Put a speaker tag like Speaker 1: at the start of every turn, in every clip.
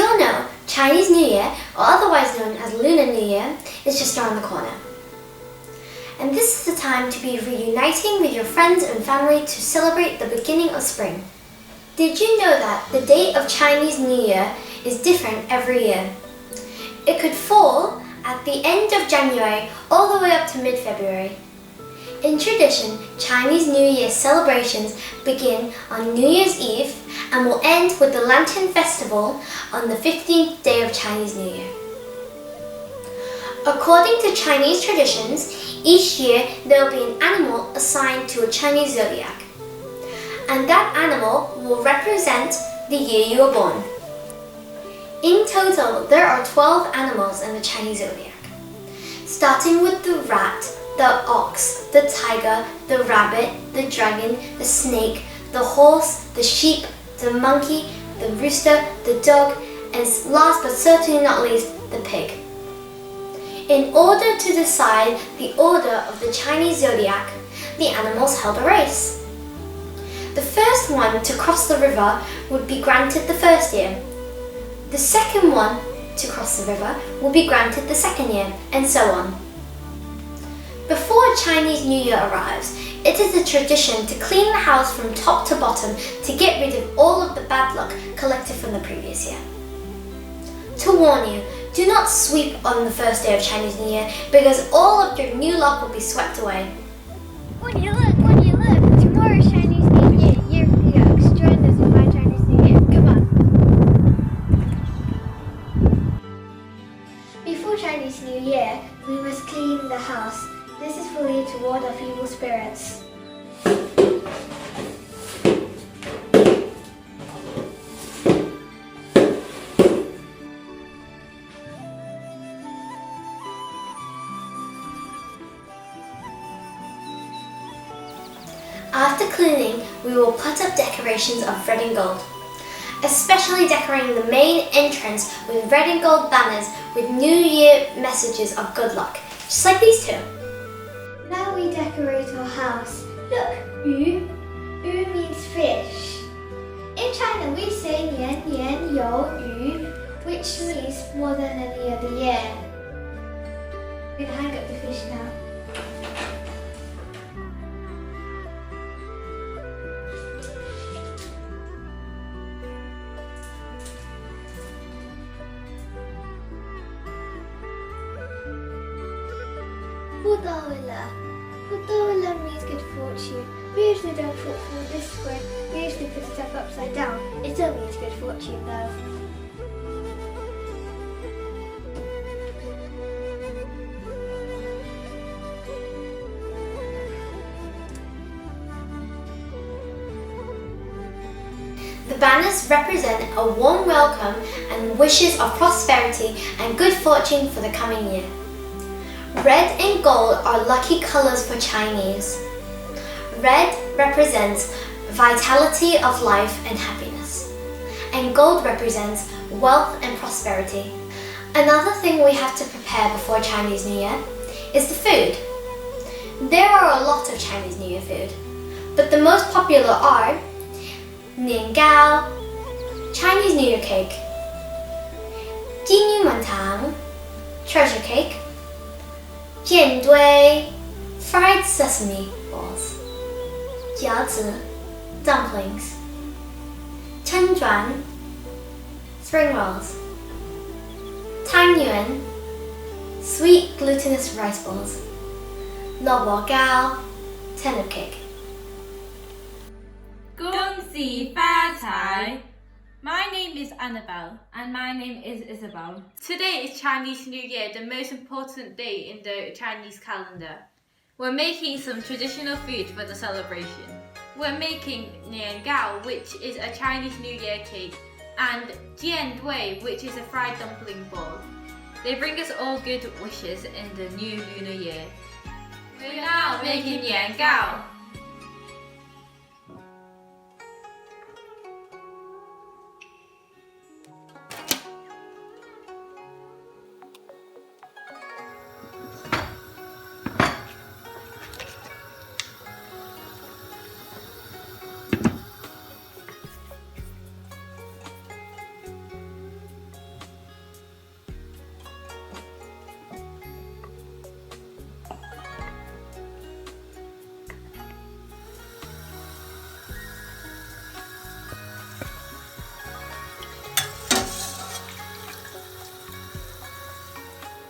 Speaker 1: all know, Chinese New Year, or otherwise known as Lunar New Year, is just around the corner. And this is the time to be reuniting with your friends and family to celebrate the beginning of spring. Did you know that the date of Chinese New Year is different every year? It could fall at the end of January all the way up to mid-February. In tradition, Chinese New Year celebrations begin on New Year's Eve and will end with the Lantern Festival on the 15th day of Chinese New Year. According to Chinese traditions, each year there will be an animal assigned to a Chinese zodiac, and that animal will represent the year you were born. In total, there are 12 animals in the Chinese zodiac, starting with the rat, the ox, the tiger, the rabbit, the dragon, the snake, the horse, the sheep, the monkey, the rooster, the dog, and last but certainly not least, the pig. In order to decide the order of the Chinese zodiac, the animals held a race. The first one to cross the river would be granted the first year. The second one to cross the river will be granted the second year, and so on. Before Chinese New Year arrives, it is a tradition to clean the house from top to bottom to get rid of all of the bad luck collected from the previous year. To warn you, do not sweep on the first day of Chinese New Year because all of your new luck will be swept away.
Speaker 2: Woody, look! Tomorrow's Chinese New Year. Year for the Ox. Join us in my Chinese New Year. Come on. Before Chinese New Year, we must clean the house. This is for you to ward off evil spirits.
Speaker 1: After cleaning, we will put up decorations of red and gold, especially decorating the main entrance with red and gold banners with New Year messages of good luck, just like these two.
Speaker 2: Now we decorate our house. Look, yu. Yu means fish. In China, we say 年年有余, which means more than any other year. We can hang up the fish now. Putawala means good fortune. We usually don't put food this way. We usually put stuff upside down. It still means good fortune though.
Speaker 1: The banners represent a warm welcome and wishes of prosperity and good fortune for the coming year. Red and gold are lucky colors for Chinese. Red represents vitality of life and happiness, and gold represents wealth and prosperity. Another thing we have to prepare before Chinese New Year is the food. There are a lot of Chinese New Year food, but the most popular are niangao, Chinese New Year cake, jinyumentang, treasure cake, jiandui, fried sesame balls, jiazi, dumplings, chenjuan, spring rolls, tangyuan, sweet glutinous rice balls, lo gao, turnip cake.
Speaker 3: 恭喜发财! My name is Annabelle. And my name is Isabel. Today is Chinese New Year, the most important day in the Chinese calendar. We're making some traditional food for the celebration. We're making niangao, which is a Chinese New Year cake, and jiandui, which is a fried dumpling ball. They bring us all good wishes in the new lunar year. We're now making niangao.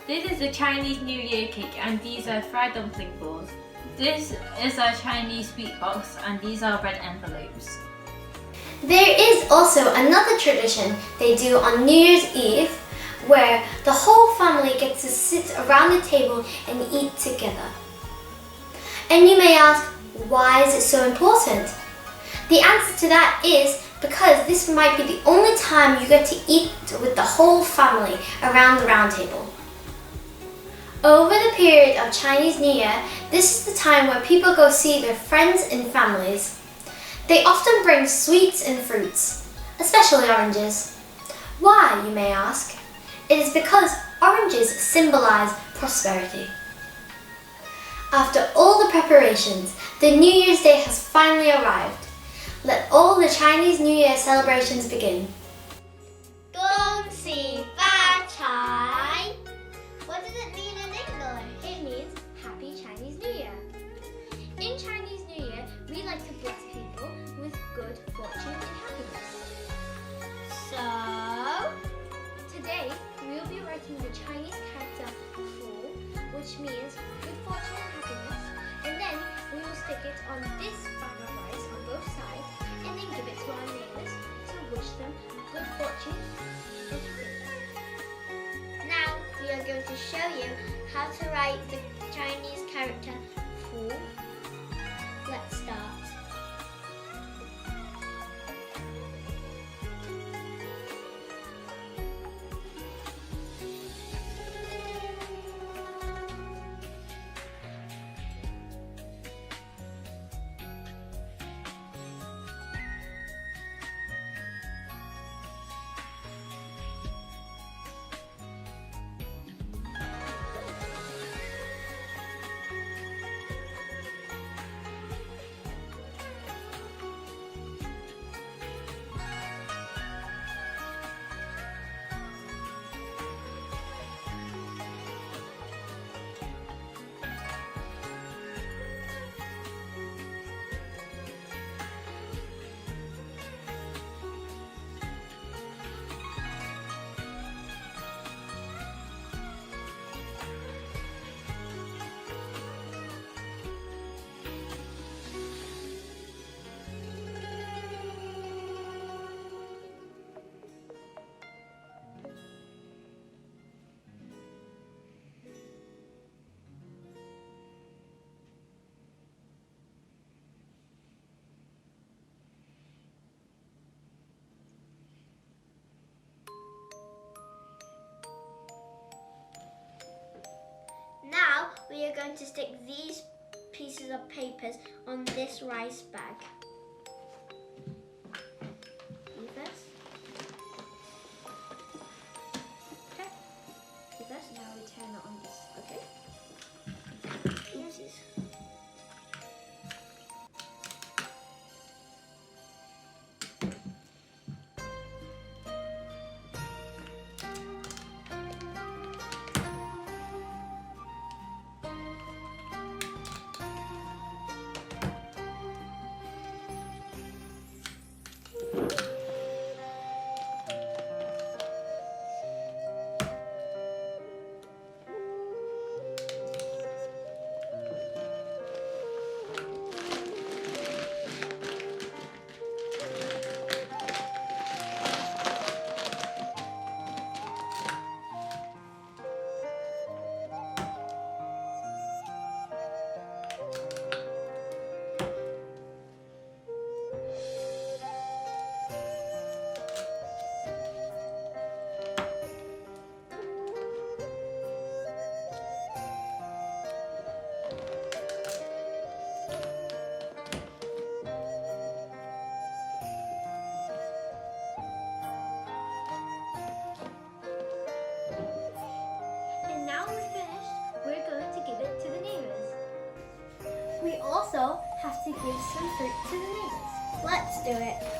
Speaker 3: This is the Chinese New Year cake and these are fried dumpling balls. This is our Chinese sweet box and these are red envelopes.
Speaker 1: There is also another tradition they do on New Year's Eve where the whole family gets to sit around the table and eat together. And you may ask, why is it so important? The answer to that is because this might be the only time you get to eat with the whole family around the round table. Over the period of Chinese New Year, this is the time where people go see their friends and families. They often bring sweets and fruits, especially oranges. Why, you may ask? It is because oranges symbolize prosperity. After all the preparations, the New Year's Day has finally arrived. Let all the Chinese New Year celebrations begin.
Speaker 2: 恭喜发财! What does it mean in English?
Speaker 1: It means Happy Chinese New Year. In Chinese New Year, we like to bless people with good fortune and happiness.
Speaker 2: So,
Speaker 1: Today, we will be writing the Chinese character Fu, which means good fortune and happiness, and then we will stick it on this bag of rice on both sides, and then give it to our neighbours to wish them good fortune and happiness.
Speaker 2: now we are going to show you how to write the Chinese character Fu. Let's start. Now we are going to stick these pieces of papers on this rice bag. You first. Okay. You first.
Speaker 1: Now we turn it on this, okay?
Speaker 2: Pieces.
Speaker 1: We also have to give some fruit to the neighbors.
Speaker 2: Let's do it.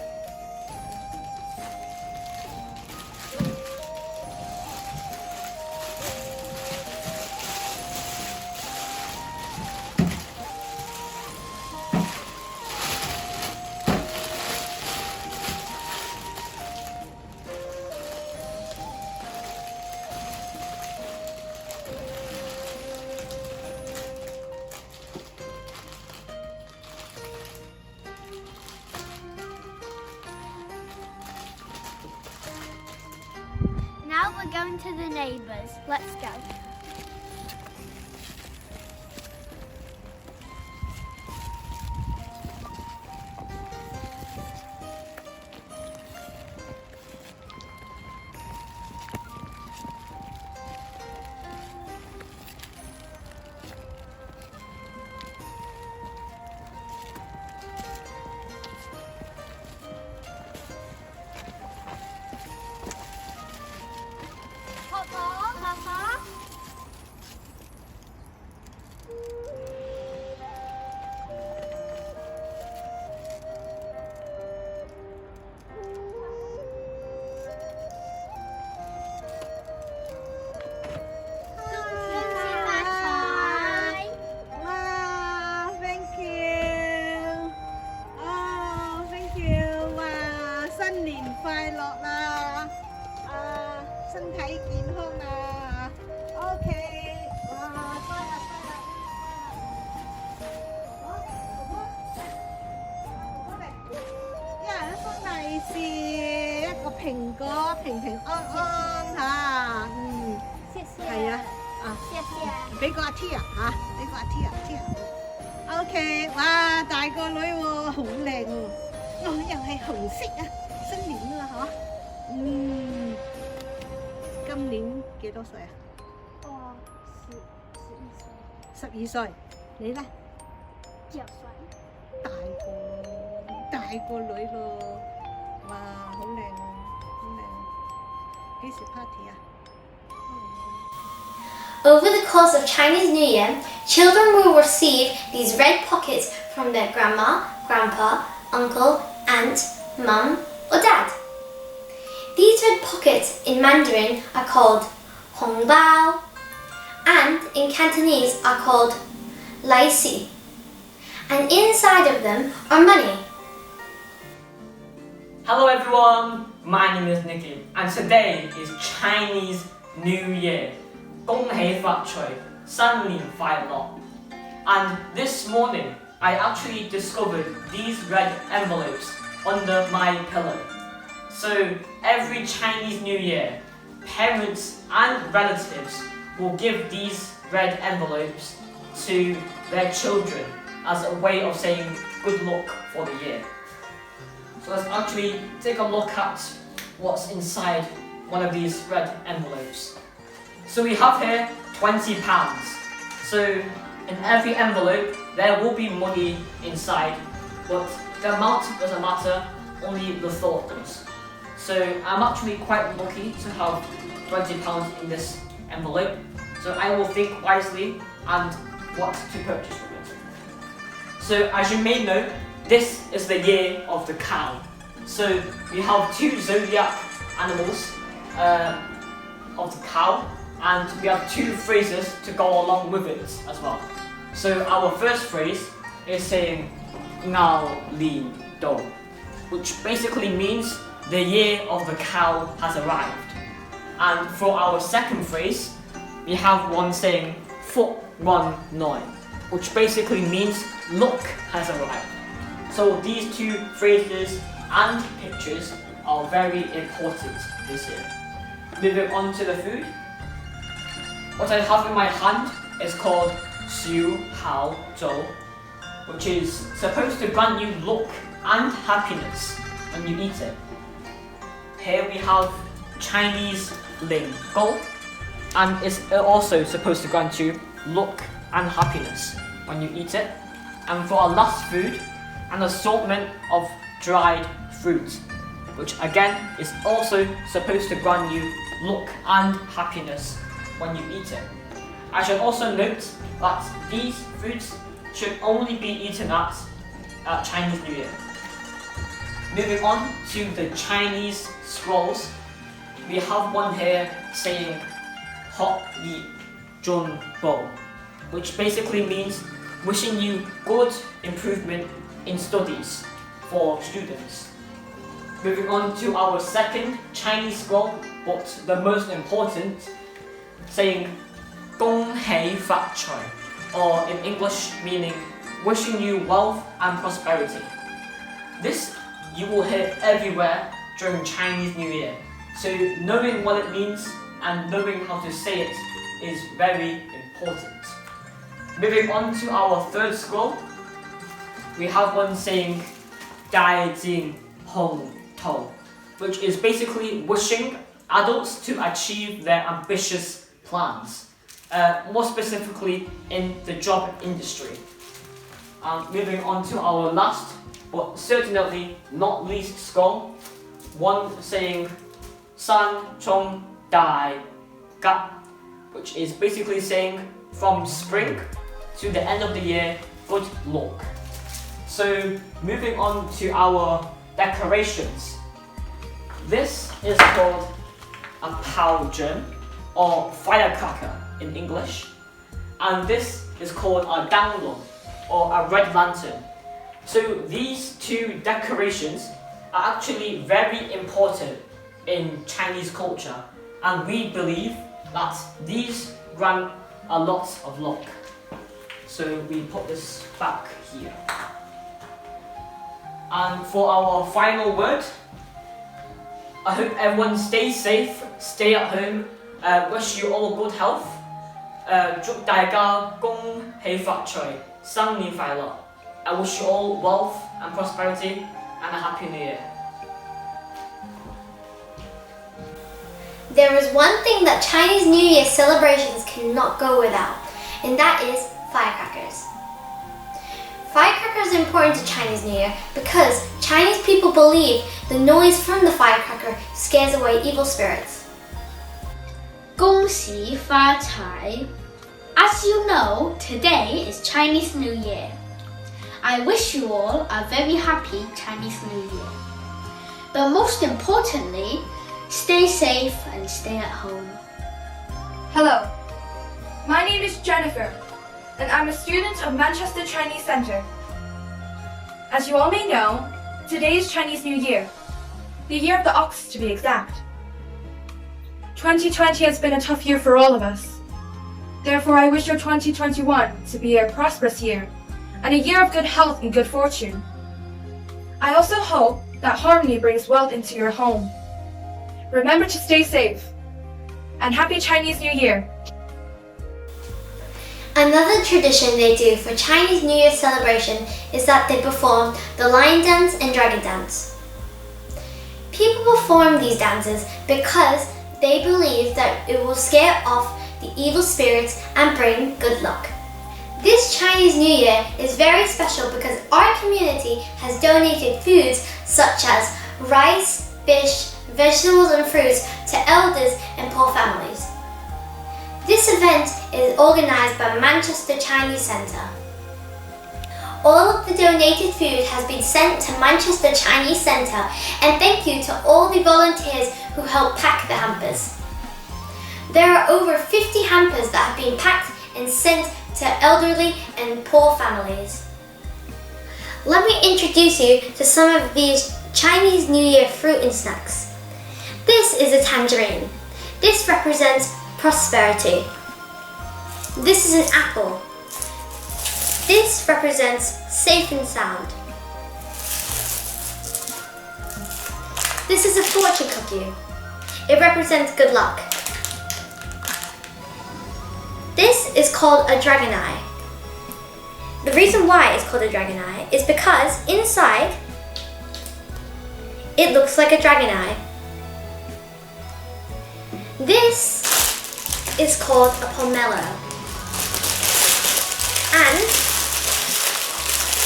Speaker 2: we're going to the neighbours. Let's go. Papa.
Speaker 4: Wow, thank you. Oh, thank you. Wow, 新年快樂啦！身體健康啊！OK， 哇，多啦。一人一封利是，一個蘋果，平平安安嚇。
Speaker 2: 謝謝。
Speaker 4: 係啊，
Speaker 2: 謝謝。
Speaker 4: 俾個阿 Tia 嚇，俾個阿 Tia。OK， 哇，大個女喎，好靚喎，哦，又係紅色啊，新年啦嗬。今年幾多歲啊？12歲。你咧
Speaker 2: 9歲。
Speaker 4: 大個女咯，哇，好靚啊，好靚。幾時 party 啊？
Speaker 1: Over the course of Chinese New Year, children will receive these red pockets from their grandma, grandpa, uncle, aunt, mum, or dad. These red pockets in Mandarin are called Hong Bao, and in Cantonese are called Lai Si. And inside of them are money.
Speaker 5: Hello everyone, my name is Nicky, and today is Chinese New Year. 恭喜發財，新年快樂. And this morning, I actually discovered these red envelopes under my pillow. So every Chinese New Year, parents and relatives will give these red envelopes to their children as a way of saying good luck for the year. So let's actually take a look at what's inside one of these red envelopes. So we have here £20. So in every envelope there will be money inside, but the amount doesn't matter, only the thought does. So I'm actually quite lucky to have £20 in this envelope. So I will think wisely and what to purchase from it. So as you may know, this is the year of the cow. So we have two zodiac animals of the cow, and we have two phrases to go along with it as well. So our first phrase is saying Ngao Li Do, which basically means the year of the cow has arrived. And for our second phrase, we have one saying Fu Wan Noi, which basically means luck has arrived. So these two phrases and pictures are very important this year. Moving on to the food. What I have in my hand is called Xiu Hao Zhou, which is supposed to grant you luck and happiness when you eat it. Here we have Chinese Ling Gou, and it's also supposed to grant you luck and happiness when you eat it. And for our last food, an assortment of dried fruit, which again is also supposed to grant you luck and happiness when you eat it. I should also note that these foods should only be eaten at Chinese New Year. Moving on to the Chinese scrolls, we have one here saying Hok Yi Jun Bo, which basically means wishing you good improvement in studies for students. Moving on to our second Chinese scroll, but the most important, saying Gong Hei Fat Choi, or in English meaning wishing you wealth and prosperity. This you will hear everywhere during Chinese New Year, so knowing what it means and knowing how to say it is very important. Moving on to our third scroll, we have one saying Dai Jing Hong Tong, which is basically wishing adults to achieve their ambitious plans, more specifically in the job industry. Moving on to our last, but certainly not least scroll, one saying San Chong Dai Ga, which is basically saying from spring to the end of the year, good luck. So moving on to our decorations. This is called a Pao Zhen, or firecracker in English, and this is called a Danglong, or a red lantern. So these two decorations are actually very important in Chinese culture, and we believe that these grant a lot of luck. So we put this back here. And for our final word, I hope everyone stays safe, stay at home, wish you all good health. 祝大家恭喜發財，新年快樂. I wish you all wealth and prosperity and a happy new year.
Speaker 1: There is one thing that Chinese New Year celebrations cannot go without, and that is firecrackers. Firecrackers are important to Chinese New Year because Chinese people believe the noise from the firecracker scares away evil spirits.
Speaker 6: 恭喜发财. As you know, today is Chinese New Year. I wish you all a very happy Chinese New Year. But most importantly, stay safe and stay at home.
Speaker 7: Hello, my name is Jennifer, and I'm a student of Manchester Chinese Centre. As you all may know, today is Chinese New Year, the year of the ox to be exact. 2020 has been a tough year for all of us. Therefore, I wish your 2021 to be a prosperous year, and a year of good health and good fortune. I also hope that harmony brings wealth into your home. Remember to stay safe, and Happy Chinese New Year!
Speaker 1: Another tradition they do for Chinese New Year celebration is that they perform the lion dance and dragon dance. People perform these dances because they believe that it will scare off the evil spirits and bring good luck. This Chinese New Year is very special because our community has donated foods such as rice, fish, vegetables and fruits to elders and poor families. This event is organised by Manchester Chinese Centre. All of the donated food has been sent to Manchester Chinese Centre, and thank you to all the volunteers who helped pack the hampers. There are over 50 hampers that have been packed and sent to elderly and poor families. Let me introduce you to some of these Chinese New Year fruit and snacks. This is a tangerine. This represents prosperity. This is an apple. This represents safe and sound. This is a fortune cookie. It represents good luck. This is called a dragon eye. The reason why it's called a dragon eye is because inside it looks like a dragon eye. This is called a pomelo. And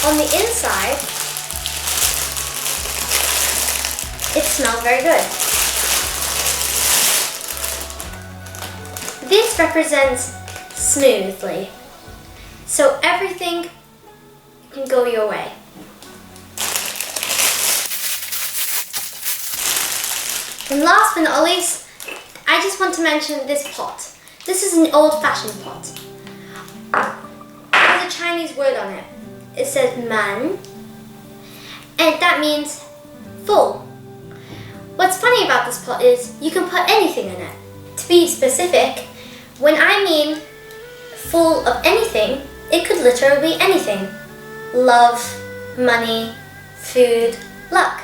Speaker 1: on the inside, it smells very good. This represents smoothly, so everything can go your way. And last but not least, I just want to mention this pot. This is an old-fashioned pot. There's a Chinese word on it. It says man, and that means full. What's funny about this pot is you can put anything in it. To be specific, when I mean full of anything, it could literally be anything. Love, money, food, luck.